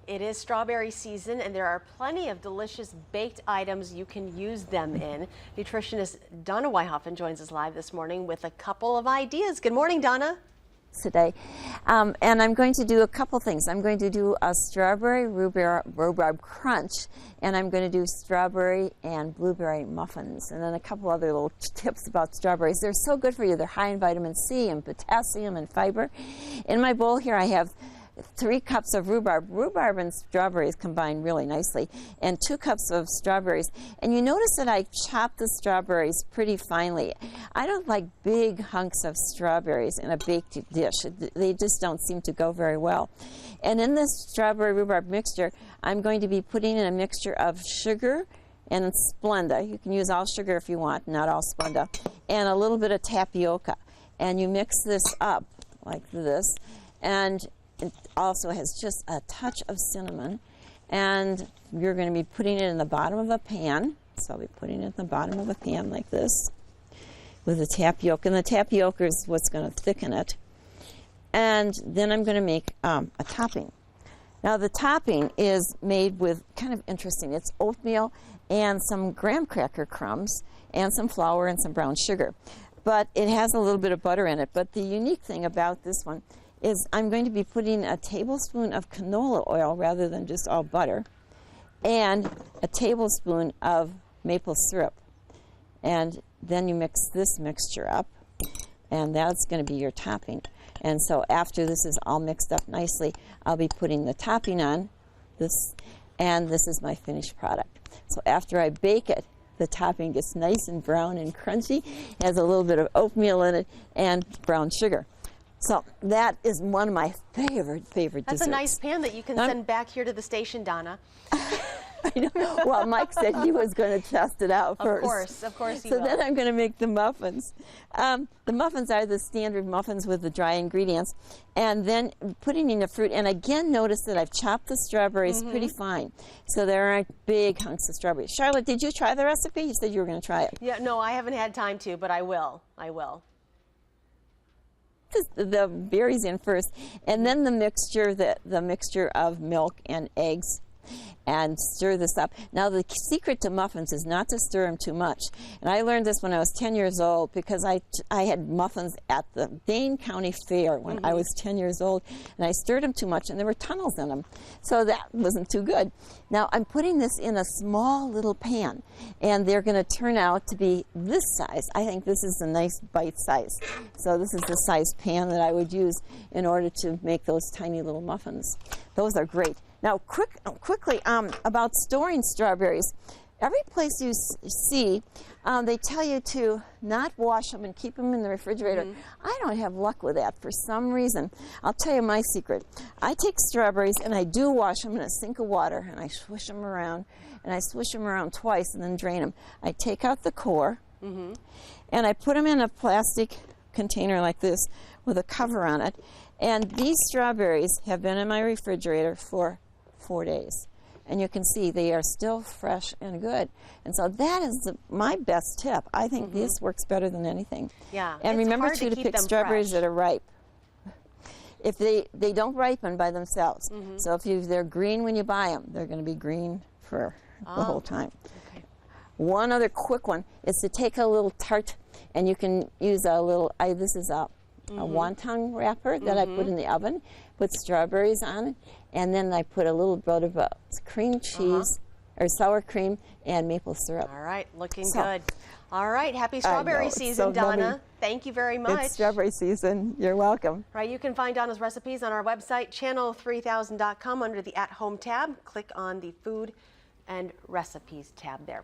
It is strawberry season, and there are plenty of delicious baked items you can use them in. Nutritionist Donna Weihofen joins us live this morning with a couple of ideas. Good morning, Donna. Today, and I'm going to do a couple things. I'm going to do a strawberry rhubarb crunch, and I'm going to do strawberry and blueberry muffins, and then a couple other little tips about strawberries. They're so good for you. They're high in vitamin C and potassium and fiber. In my bowl here I have 3 cups of rhubarb. Rhubarb and strawberries combine really nicely, and 2 cups of strawberries. And you notice that I chop the strawberries pretty finely. I don't like big hunks of strawberries in a baked dish. They just don't seem to go very well. And in this strawberry rhubarb mixture, I'm going to be putting in a mixture of sugar and Splenda. You can use all sugar if you want, not all Splenda, and a little bit of tapioca. And you mix this up like this, and it also has just a touch of cinnamon, and you're going to be putting it in the bottom of a pan. So I'll be putting it in the bottom of a pan like this with the tapioca, and the tapioca is what's going to thicken it. And then I'm going to make a topping. Now the topping is made with kind of interesting. It's oatmeal and some graham cracker crumbs and some flour and some brown sugar. But it has a little bit of butter in it. But the unique thing about this one is I'm going to be putting a tablespoon of canola oil rather than just all butter, and a tablespoon of maple syrup. And then you mix this mixture up, and that's going to be your topping. And so after this is all mixed up nicely, I'll be putting the topping on this, and this is my finished product. So after I bake it, the topping gets nice and brown and crunchy, has a little bit of oatmeal in it and brown sugar. So that is one of my favorite desserts. That's a nice pan that you can send back here to the station, Donna. I know. Well, Mike said he was going to test it out first. Of course he will. So then I'm going to make the muffins. The muffins are the standard muffins with the dry ingredients, and then putting in the fruit. And again, notice that I've chopped the strawberries pretty fine, so there aren't big hunks of strawberries. Charlotte, did you try the recipe? You said you were going to try it. Yeah, no, I haven't had time to, but I will. The berries in first, and then the mixture of milk and eggs, and stir this up. Now the secret to muffins is not to stir them too much, and I learned this when I was 10 years old because I had muffins at the Dane County Fair when I was 10 years old, and I stirred them too much and there were tunnels in them, so that wasn't too good. Now I'm putting this in a small little pan, and they're going to turn out to be this size. I think this is a nice bite size, so this is the size pan that I would use in order to make those tiny little muffins. Those are great. Now, quickly about storing strawberries. Every place you see, they tell you to not wash them and keep them in the refrigerator. I don't have luck with that for some reason. I'll tell you my secret. I take strawberries and I do wash them in a sink of water, and I swish them around, and I swish them around twice and then drain them. I take out the core, and I put them in a plastic container like this with a cover on it. And these strawberries have been in my refrigerator for 4 days, and you can see they are still fresh and good. And so that is my best tip. I think this works better than anything. Yeah, and remember to pick strawberries that are ripe. If they don't ripen by themselves, so if they're green when you buy them, they're going to be green for the whole time. Okay. One other quick one is to take a little tart, and you can use a little. This is a wonton wrapper that I put in the oven, put strawberries on it, and then I put a little bit of cream cheese or sour cream and maple syrup. All right, looking good. All right, happy strawberry season, so Donna. yummy. Thank you very much. It's strawberry season. You're welcome. All right, you can find Donna's recipes on our website, channel3000.com, under the At Home tab. Click on the Food and Recipes tab there.